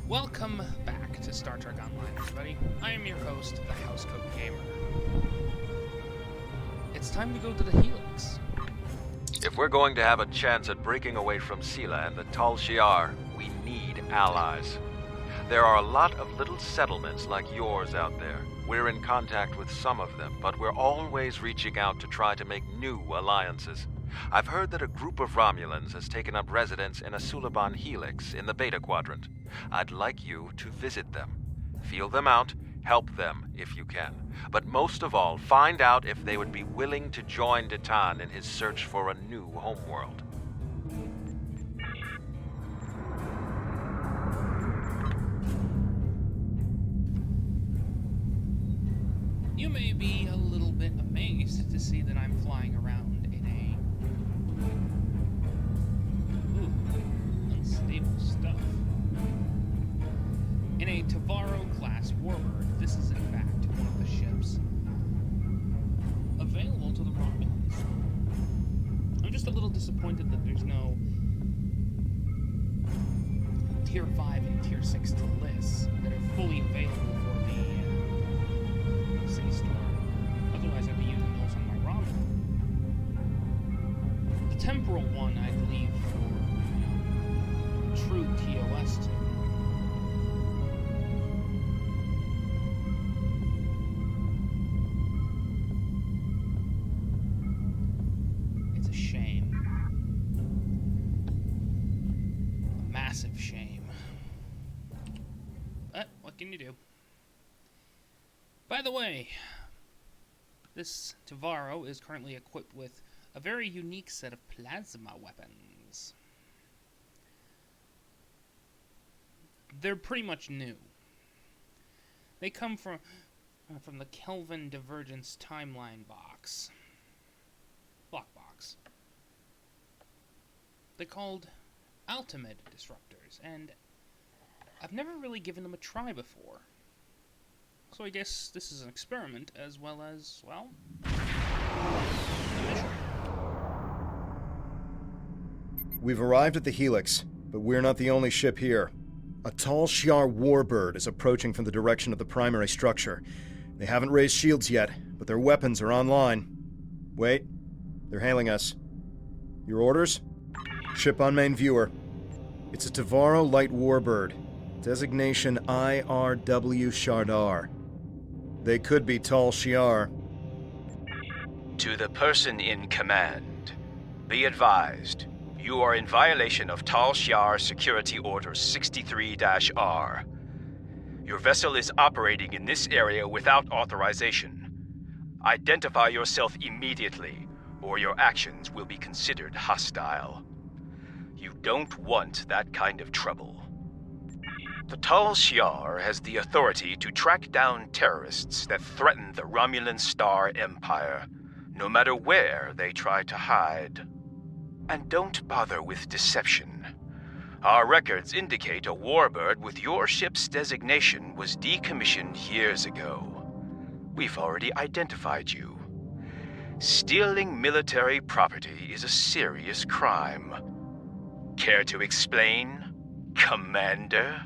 Welcome back to Star Trek Online, everybody. I am your host, the Housecoat Gamer. It's time to go to the Helix. If we're going to have a chance at breaking away from Sealand, the Tal Shiar, we need allies. There are a lot of little settlements like yours out there. We're in contact with some of them, but we're always reaching out to try to make new alliances. I've heard that a group of Romulans has taken up residence in a Suliban Helix in the Beta Quadrant. I'd like you to visit them. Feel them out, help them if you can. But most of all, find out if they would be willing to join Datan in his search for a new homeworld. You may be a little bit amazed to see that I'm flying around in a... unstable stuff. In a Tavaro-class Warbird. This is, in fact, one of the ships available to the Romulans. I'm just a little disappointed that there's no Tier 5 and Tier 6 lists that are fully available for the Sea Storm. Otherwise, I'd be using those on my Romulan. The temporal one, I'd leave for, true TOS to. It's a shame. A massive shame. But, what can you do? By the way, this Tavaro is currently equipped with a very unique set of plasma weapons. They're pretty much new. They come from the Kelvin Divergence Timeline box. Block box. They're called Ultimate Disruptors, and I've never really given them a try before. So I guess this is an experiment as well as, well, a mission. We've arrived at the Helix, but we're not the only ship here. A Tal Shiar Warbird is approaching from the direction of the primary structure. They haven't raised shields yet, but their weapons are online. Wait, they're hailing us. Your orders? Ship on main viewer. It's a Malem Light Warbird. Designation IRW Shardar. They could be Tal Shiar. To the person in command, be advised, you are in violation of Tal Shiar Security Order 63-R. Your vessel is operating in this area without authorization. Identify yourself immediately, or your actions will be considered hostile. You don't want that kind of trouble. The Tal Shiar has the authority to track down terrorists that threaten the Romulan Star Empire, no matter where they try to hide. And don't bother with deception. Our records indicate a Warbird with your ship's designation was decommissioned years ago. We've already identified you. Stealing military property is a serious crime. Care to explain, Commander?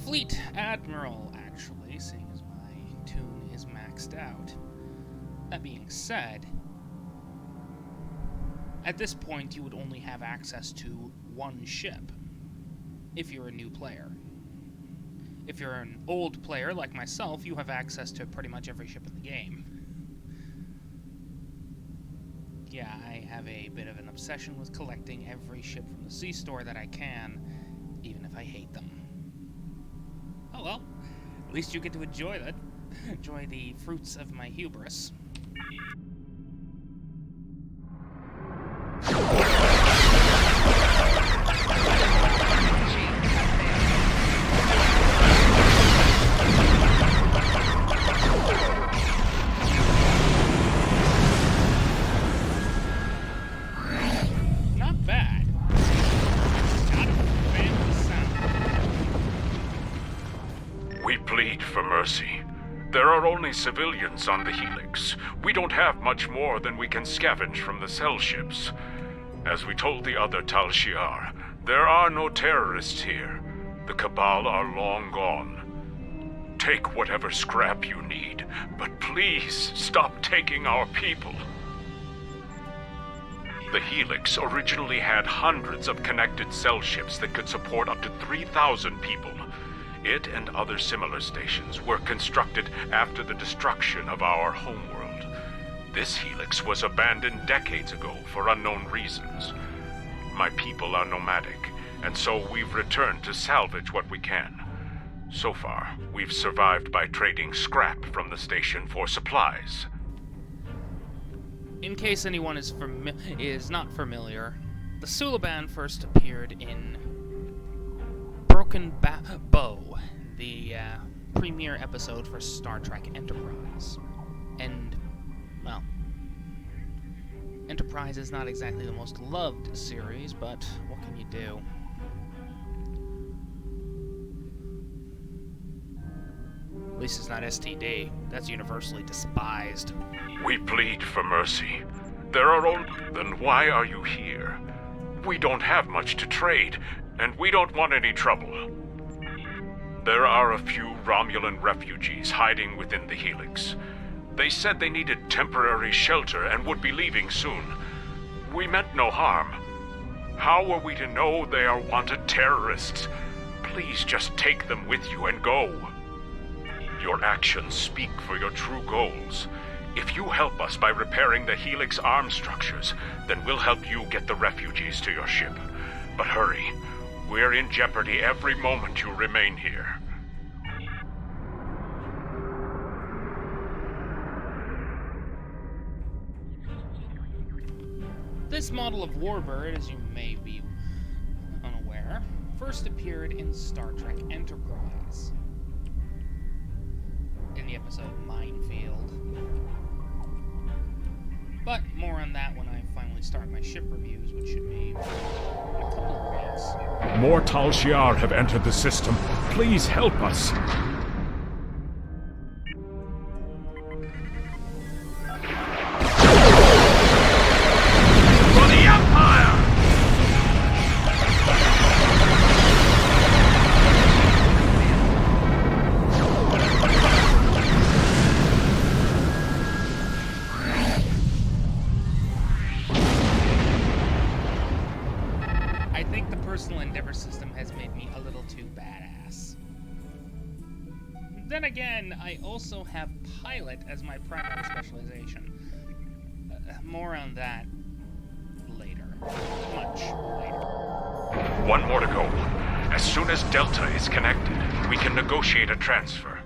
Fleet Admiral, actually, seeing as my tune is maxed out. That being said, at this point you would only have access to one ship, if you're a new player. If you're an old player like myself, you have access to pretty much every ship in the game. Yeah, I have a bit of an obsession with collecting every ship from the Sea Store that I can, even if I hate them. Oh well, at least you get to enjoy that. Enjoy the fruits of my hubris. Not bad. Not a fan of the sound. We plead for mercy. There are only civilians on the Helix. We don't have much more than we can scavenge from the cell ships. As we told the other Tal Shiar, there are no terrorists here. The Cabal are long gone. Take whatever scrap you need, but please stop taking our people. The Helix originally had hundreds of connected cell ships that could support up to 3,000 people. It and other similar stations were constructed after the destruction of our homeworld. This Helix was abandoned decades ago for unknown reasons. My people are nomadic, and so we've returned to salvage what we can. So far, we've survived by trading scrap from the station for supplies. In case anyone is not familiar, the Suliban first appeared in Broken Bow, the premiere episode for Star Trek Enterprise. And, well, Enterprise is not exactly the most loved series, but what can you do? At least it's not STD. That's universally despised. We plead for mercy. There are only... Then why are you here? We don't have much to trade, and we don't want any trouble. There are a few Romulan refugees hiding within the Helix. They said they needed temporary shelter and would be leaving soon. We meant no harm. How are we to know they are wanted terrorists? Please just take them with you and go. Your actions speak for your true goals. If you help us by repairing the Helix arm structures, then we'll help you get the refugees to your ship. But hurry. We're in jeopardy every moment you remain here. This model of Warbird, as you may be unaware, first appeared in Star Trek Enterprise, in the episode Minefield. But more on that when I finally start my ship reviews, which should be in a couple of weeks. More Tal Shiar have entered the system. Please help us. For the Empire! I think the personal endeavor system has made me a little too badass. Then again, I also have pilot as my primary specialization. More on that later. Much later. One more to go. As soon as Delta is connected, we can negotiate a transfer.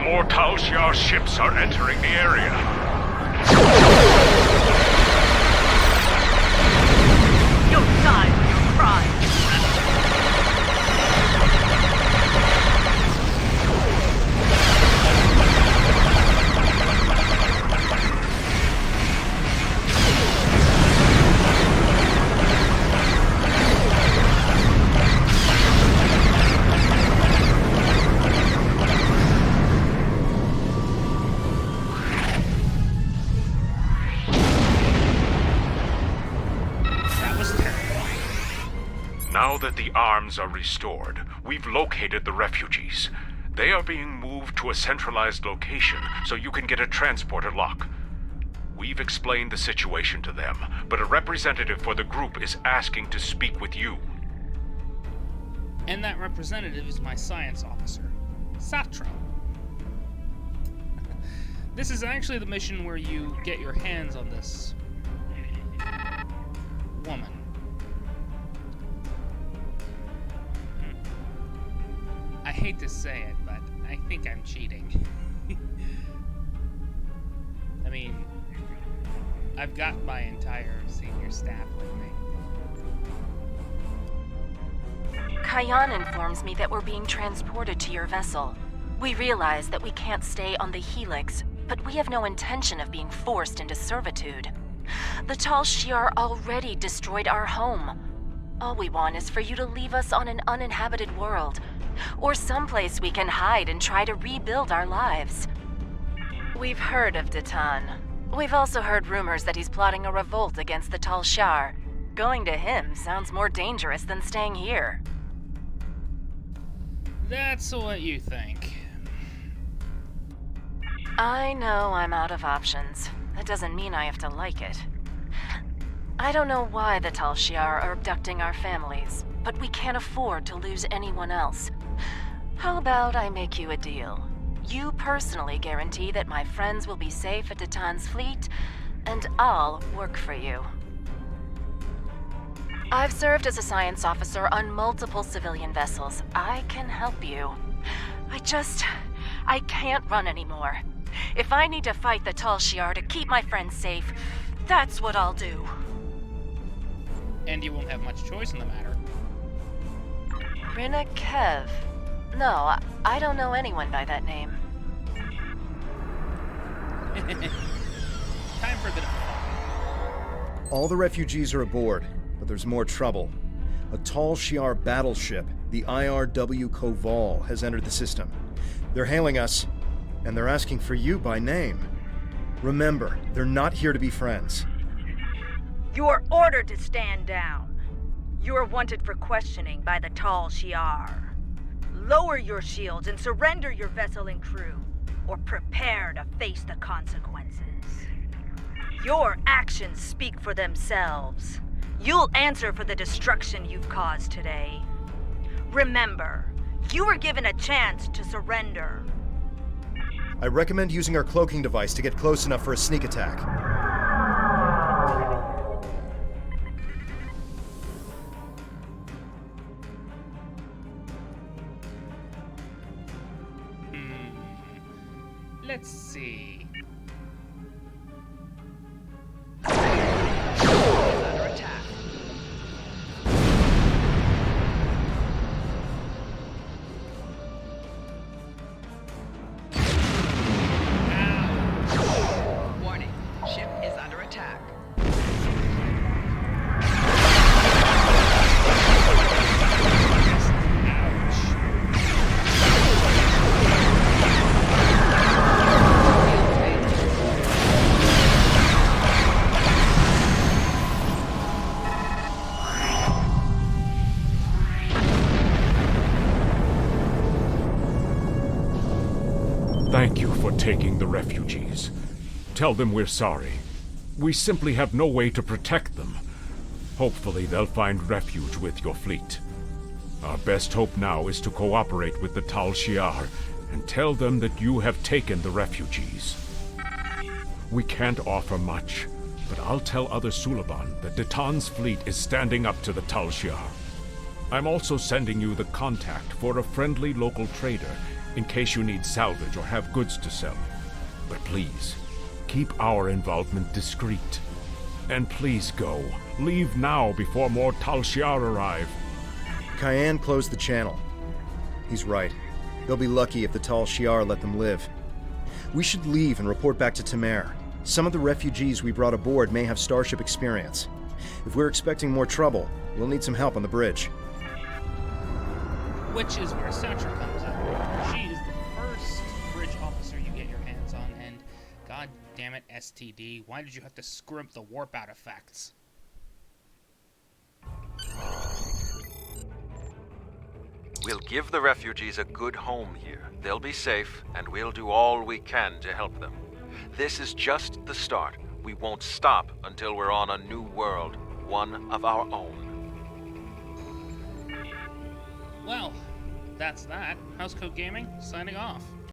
More Tal Shiar ships are entering the area. You'll die for your crime. Now that the arms are restored, we've located the refugees. They are being moved to a centralized location so you can get a transporter lock. We've explained the situation to them, but a representative for the group is asking to speak with you. And that representative is my science officer, Satra. This is actually the mission where you get your hands on this woman. I hate to say it, but I think I'm cheating. I mean, I've got my entire senior staff with me. Kayan informs me that we're being transported to your vessel. We realize that we can't stay on the Helix, but we have no intention of being forced into servitude. The Tal Shiar already destroyed our home. All we want is for you to leave us on an uninhabited world or someplace we can hide and try to rebuild our lives. We've heard of Datan. We've also heard rumors that he's plotting a revolt against the Tal Shiar. Going to him sounds more dangerous than staying here. That's what you think. I know I'm out of options. That doesn't mean I have to like it. I don't know why the Tal Shiar are abducting our families, but we can't afford to lose anyone else. How about I make you a deal? You personally guarantee that my friends will be safe at Datan's fleet, and I'll work for you. I've served as a science officer on multiple civilian vessels. I can help you. I can't run anymore. If I need to fight the Tal Shiar to keep my friends safe, that's what I'll do. And you won't have much choice in the matter. Rina Kev. No, I don't know anyone by that name. Time for a bit of fun. All the refugees are aboard, but there's more trouble. A Tal Shiar battleship, the Irw Koval, has entered the system. They're hailing us, and they're asking for you by name. Remember, they're not here to be friends. You are ordered to stand down. You are wanted for questioning by the Tal Shiar. Lower your shields and surrender your vessel and crew, or prepare to face the consequences. Your actions speak for themselves. You'll answer for the destruction you've caused today. Remember, you were given a chance to surrender. I recommend using our cloaking device to get close enough for a sneak attack. Let's see. Under attack. Warning, ship is under attack. Thank you for taking the refugees. Tell them we're sorry. We simply have no way to protect them. Hopefully they'll find refuge with your fleet. Our best hope now is to cooperate with the Tal Shiar and tell them that you have taken the refugees. We can't offer much, but I'll tell other Suliban that Datan's fleet is standing up to the Tal Shiar. I'm also sending you the contact for a friendly local trader in case you need salvage or have goods to sell. But please, keep our involvement discreet. And please go. Leave now before more Tal Shiar arrive. Cayenne closed the channel. He's right. They'll be lucky if the Tal Shiar let them live. We should leave and report back to Tamer. Some of the refugees we brought aboard may have starship experience. If we're expecting more trouble, we'll need some help on the bridge. Which is where Satra comes in. She is the first bridge officer you get your hands on, and god damn it, STD, why did you have to screw up the warp out effects? We'll give the refugees a good home here. They'll be safe, and we'll do all we can to help them. This is just the start. We won't stop until we're on a new world, one of our own. Well, that's that. Housecode Gaming, signing off.